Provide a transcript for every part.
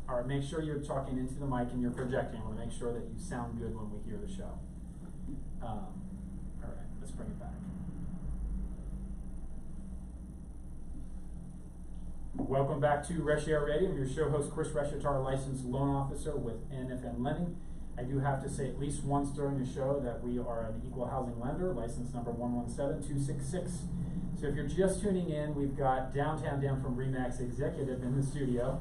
All right, make sure you're talking into the mic and you're projecting. I want to make sure that you sound good when we hear the show. All right, let's bring it back. Welcome back to Reshiar Radio. I'm your show host, Chris Reshitar, licensed loan officer with NFN Lending. I do have to say at least once during the show that we are an equal housing lender, license number 117266. So if you're just tuning in, we've got Downtown Dan from RE/MAX Executive in the studio.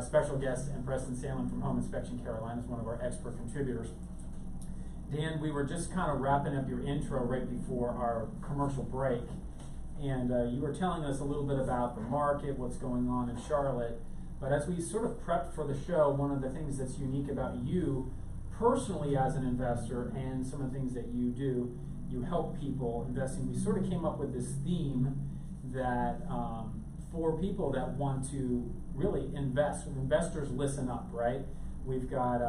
Special guest and Preston Sandlin from Home Inspection Carolina is one of our expert contributors. Dan, we were just kind of wrapping up your intro right before our commercial break, and you were telling us a little bit about the market, what's going on in Charlotte. But as we sort of prepped for the show, one of the things that's unique about you personally as an investor and some of the things that you do, you help people investing. We sort of came up with this theme that for people that want to really invest, investors listen up, right? We've got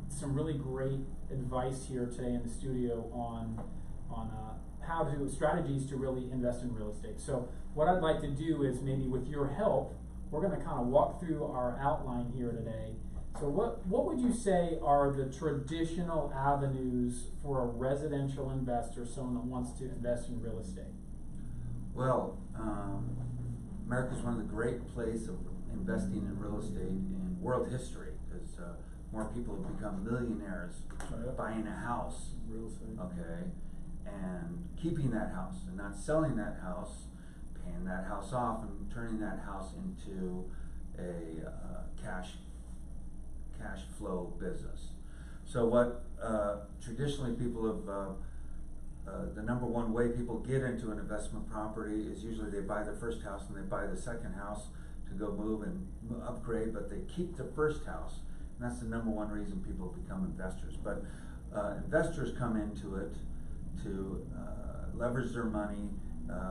some really great advice here today in the studio on how to strategies to really invest in real estate. So what I'd like to do is maybe with your help, we're going to kind of walk through our outline here today. So what would you say are the traditional avenues for a residential investor, someone that wants to invest in real estate? Well, America is one of the great places of investing in real estate in world history, because more people have become millionaires buying a house, real estate. Okay, and keeping that house and not selling that house, paying that house off and turning that house into a cash flow business. So what traditionally people have the number one way people get into an investment property is usually they buy the first house and they buy the second house to go move and upgrade, but they keep the first house, and that's the number one reason people become investors. But investors come into it to leverage their money.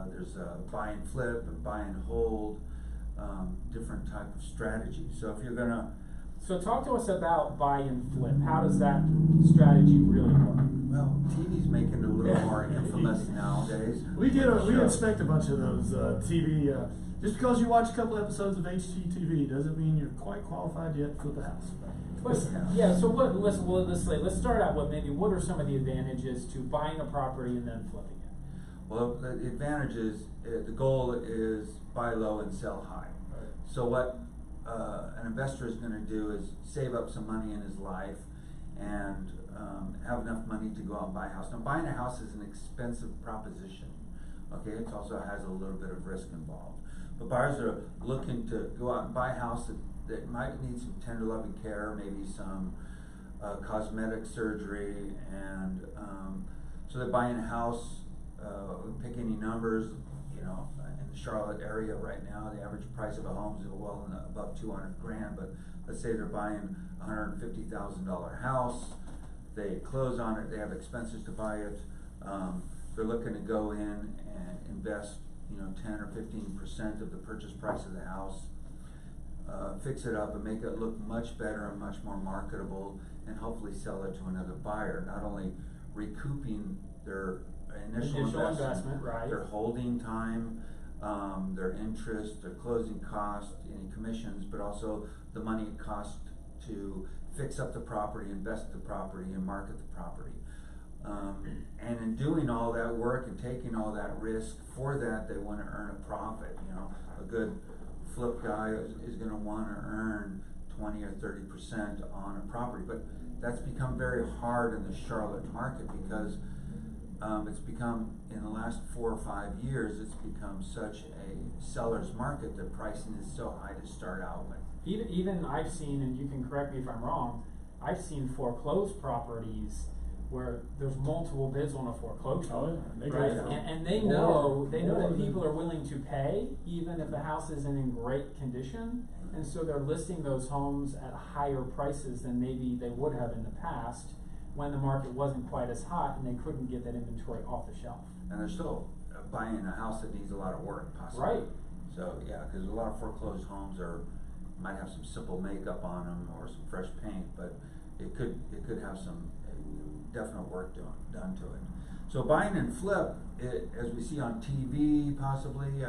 There's buy and flip and buy and hold, different type of strategies. So if you're gonna talk to us about buy and flip. How does that strategy really work? Well, TV's making it a little more infamous nowadays. We inspect a bunch of those TV. Just because you watch a couple episodes of HGTV doesn't mean you're quite qualified yet to flip a house. Yeah. So let's start out with maybe what are some of the advantages to buying a property and then flipping it? Well, the advantage is the goal is buy low and sell high. Right. So what an investor is going to do is save up some money in his life and have enough money to go out and buy a house. Now, buying a house is an expensive proposition. Okay, it also has a little bit of risk involved. But buyers are looking to go out and buy a house that might need some tender loving care, maybe some cosmetic surgery, and so they're buying a house. Pick any numbers, you know, in the Charlotte area right now, the average price of a home is well above 200 grand, but let's say they're buying a $150,000 house, they close on it, they have expenses to buy it, they're looking to go in and invest, you know, 10 or 15% of the purchase price of the house, fix it up and make it look much better and much more marketable, and hopefully sell it to another buyer, not only recouping their initial investment, right? Their holding time, their interest, their closing cost, any commissions, but also the money it costs to fix up the property, invest the property, and market the property. And in doing all that work and taking all that risk, for that they want to earn a profit. You know, a good flip guy is going to want to earn 20 or 30% on a property, but that's become very hard in the Charlotte market because it's become, in the last 4 or 5 years, it's become such a seller's market that pricing is so high to start out with. Even I've seen, and you can correct me if I'm wrong, I've seen foreclosed properties where there's multiple bids on a foreclosure. Oh, yeah. Right? And they know that people are willing to pay even if the house isn't in great condition, and so they're listing those homes at higher prices than maybe they would have in the past when the market wasn't quite as hot and they couldn't get that inventory off the shelf. And they're still buying a house that needs a lot of work, possibly. Right. So yeah, because a lot of foreclosed homes might have some simple makeup on them or some fresh paint, but it could have some definite work done to it. So buying and flip, as we see on TV, possibly, many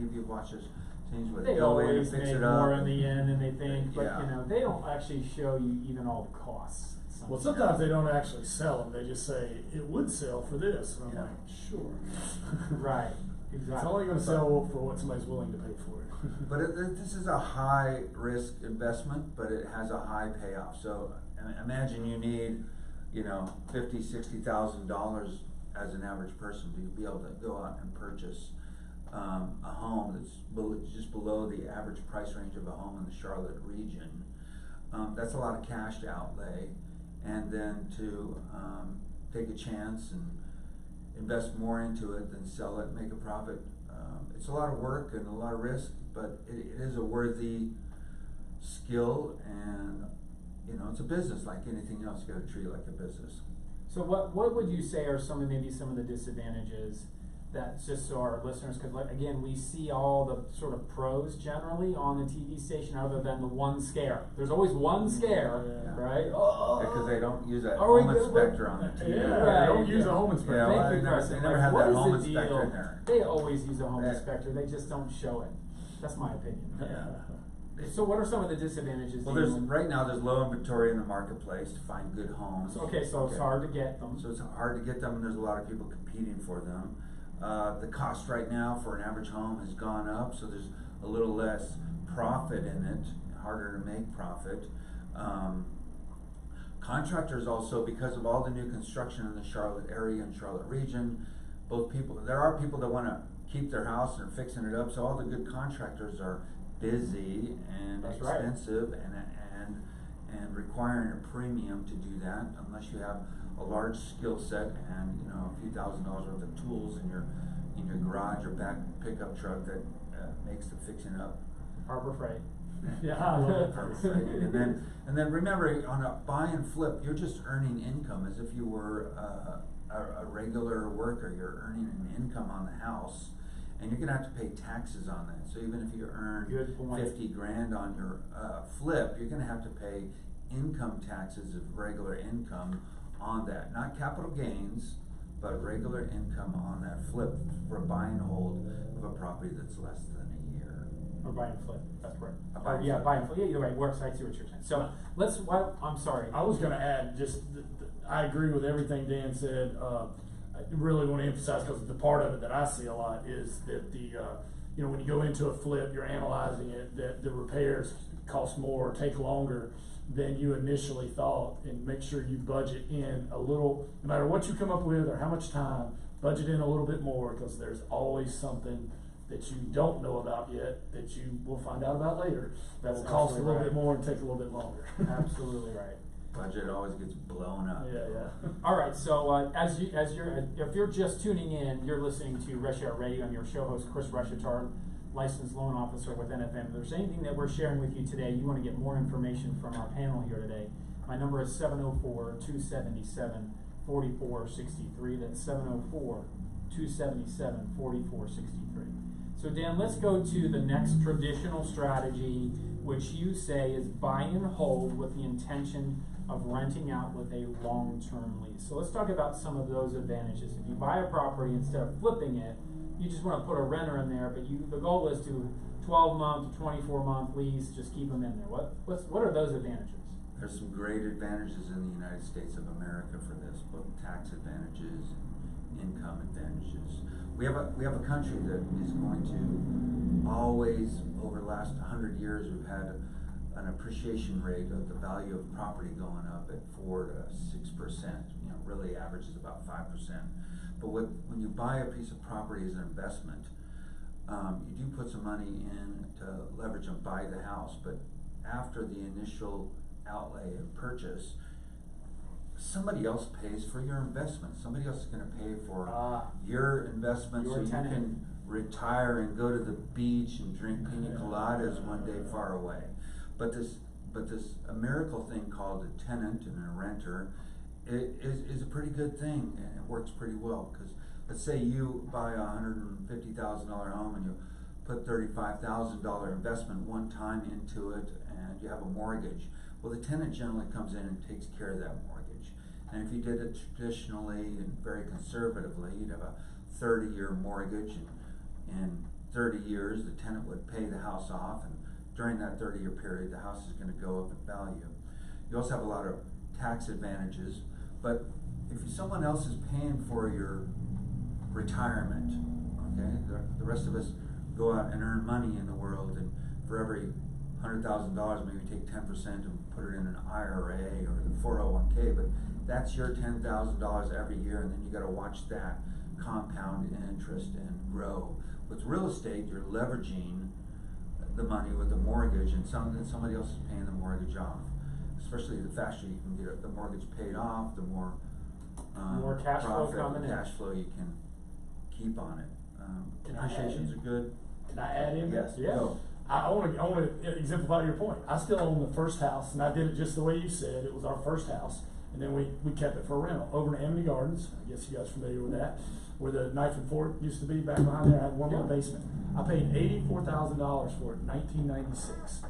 of you have watched this Seems what They go in and always fix make it up. more in the end than they think, but Yeah. you know, they don't actually show you even all the costs. Well, sometimes they don't actually sell them. They just say it would sell for this, and I'm Yeah. like, sure. Right, exactly. It's only going to sell for what somebody's willing to pay for it. But this is a high risk investment, but it has a high payoff. So imagine you need, you know, $50,000-$60,000 as an average person to be able to go out and purchase a home that's just below the average price range of a home in the Charlotte region. That's a lot of cash to outlay, and then to take a chance and invest more into it than sell it, make a profit. It's a lot of work and a lot of risk, but it is a worthy skill, and you know, it's a business like anything else. You got to treat it like a business. So what would you say are some of the disadvantages that, just so our listeners, because like, again, we see all the sort of pros generally on the TV station other than the one scare. There's always one scare, Yeah. right? Oh, Because they don't use a Are we home good? inspector on the TV. Yeah, Right. they don't use a home inspector. Yeah, well, Thank you, they never- Chris. they never Like, had what that is home the inspector deal? in there. They always use a home Yeah. inspector. They just don't show it. That's my opinion. Yeah. So what are some of the disadvantages? Well, Dean? right now there's low inventory in the marketplace to find good homes. Okay, so it's hard to get them. So it's hard to get them, and there's a lot of people competing for them. The cost right now for an average home has gone up, so there's a little less profit in it, harder to make profit. Contractors also, because of all the new construction in the Charlotte area and Charlotte region, there are people that wanna keep their house and are fixing it up, so all the good contractors are busy and That's right. expensive and requiring a premium to do that, unless you have a large skill set and, you know, a few $1,000s worth of tools in your garage or back pickup truck that makes the fixing up. Harbor Freight. Yeah, I love it. Perfect. and then remember, on a buy and flip, you're just earning income as if you were a regular worker. You're earning an income on the house, and you're gonna have to pay taxes on that. So even if you earn Good point. 50 grand on your flip, you're gonna have to pay income taxes of regular income on that. Not capital gains, but regular income on that flip for a buy and hold of a property that's less than a year. Or buy and flip, that's correct. A buy and Yeah, flip. buy and flip, yeah, you're right, works, I see what you're saying. So, I'm sorry. I was going to add, I agree with everything Dan said. I really want to emphasize, because the part of it that I see a lot is that you know, when you go into a flip, you're analyzing it, that the repairs cost more, take longer than you initially thought, and make sure you budget in a little, no matter what you come up with or how much time, budget in a little bit more, because there's always something that you don't know about yet that you will find out about later that will That's cost a absolutely little right. bit more and take a little bit longer. Absolutely right. Budget always gets blown up. Yeah. All right, so if you're just tuning in, you're listening to Reshiar Radio. I'm your show host, Chris Reshitar, licensed loan officer with NFM. If there's anything that we're sharing with you today, you want to get more information from our panel here today, my number is 704-277-4463. That's 704-277-4463. So Dan, let's go to the next traditional strategy, which you say is buy and hold with the intention of renting out with a long-term lease. So let's talk about some of those advantages. If you buy a property, instead of flipping it, you just want to put a renter in there, but the goal is to 12-month to 24-month lease, just keep them in there. What are those advantages? There's some great advantages in the United States of America for this, both tax advantages and income advantages. We have a country that is going to always, over the last 100 years, we've had an appreciation rate of the value of property going up at 4 to 6%. You know, really averages about 5%. But when you buy a piece of property as an investment, you do put some money in to leverage and buy the house. But after the initial outlay and purchase, somebody else pays for your investment. Somebody else is going to pay for your investment, Your so you tenant. can retire and go to the beach and drink pina coladas one day far away. But this a miracle thing called a tenant and a renter is a pretty good thing, and it works pretty well. Because let's say you buy a $150,000 home and you put $35,000 investment one time into it, and you have a mortgage. Well, the tenant generally comes in and takes care of that mortgage. And if you did it traditionally and very conservatively, you'd have a 30-year mortgage, and 30 years, the tenant would pay the house off, and during that 30-year period, the house is gonna go up in value. You also have a lot of tax advantages, but if someone else is paying for your retirement, okay, the rest of us go out and earn money in the world, and for every $100,000, maybe take 10% and put it in an IRA or the 401k, but that's your $10,000 every year, and then you gotta watch that compound in interest and grow. With real estate, you're leveraging the money with the mortgage, and somebody else is paying the mortgage off. Especially the faster you can get the mortgage paid off, the more More cash flow profit, coming in. cash flow you can keep on it. Can I add Depreciations in? are good. Can I add in? Yes, Yeah. go. I wanna exemplify your point. I still own the first house, and I did it just the way you said. It was our first house, and then we kept it for rental over in Amity Gardens. I guess you guys are familiar with that, where the Knife and Fork used to be back behind there. I had one little Yeah. basement. I paid $84,000 for it in 1996.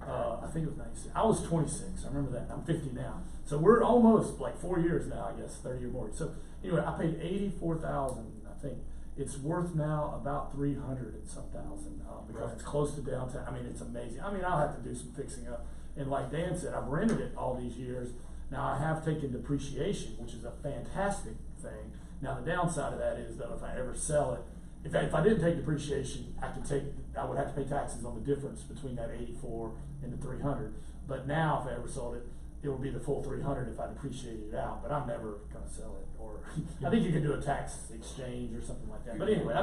I think it was 96. I was 26. I remember that. I'm 50 now. So we're almost like 4 years now, I guess, 30 or more. So anyway, I paid $84,000. I think it's worth now about 300 and some thousand because Right. it's close to downtown. I mean, it's amazing. I mean, I'll have to do some fixing up. And like Dan said, I've rented it all these years. Now I have taken depreciation, which is a fantastic thing. Now the downside of that is though, if I ever sell it, if I didn't take depreciation, I would have to pay taxes on the difference between that 84 and the 300. But now, if I ever sold it, it would be the full 300 if I depreciated it out. But I'm never gonna sell it. Or I think you can do a tax exchange or something like that. But anyway,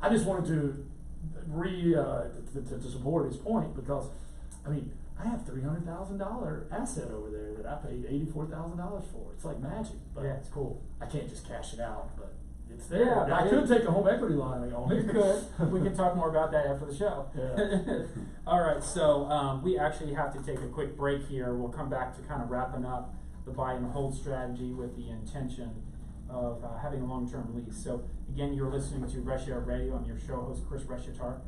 I just wanted to to support his point because, I mean, I have $300,000 asset over there that I paid $84,000 for. It's like magic. But Yeah, it's cool. I can't just cash it out, but it's there. Yeah, I but could take a home equity line on it. You could. We can talk more about that after the show. Yeah. All right, so we actually have to take a quick break here. We'll come back to kind of wrapping up the buy and hold strategy with the intention of having a long-term lease. So again, you're listening to Rush Hour Radio. I'm your show host, Chris Reshitar.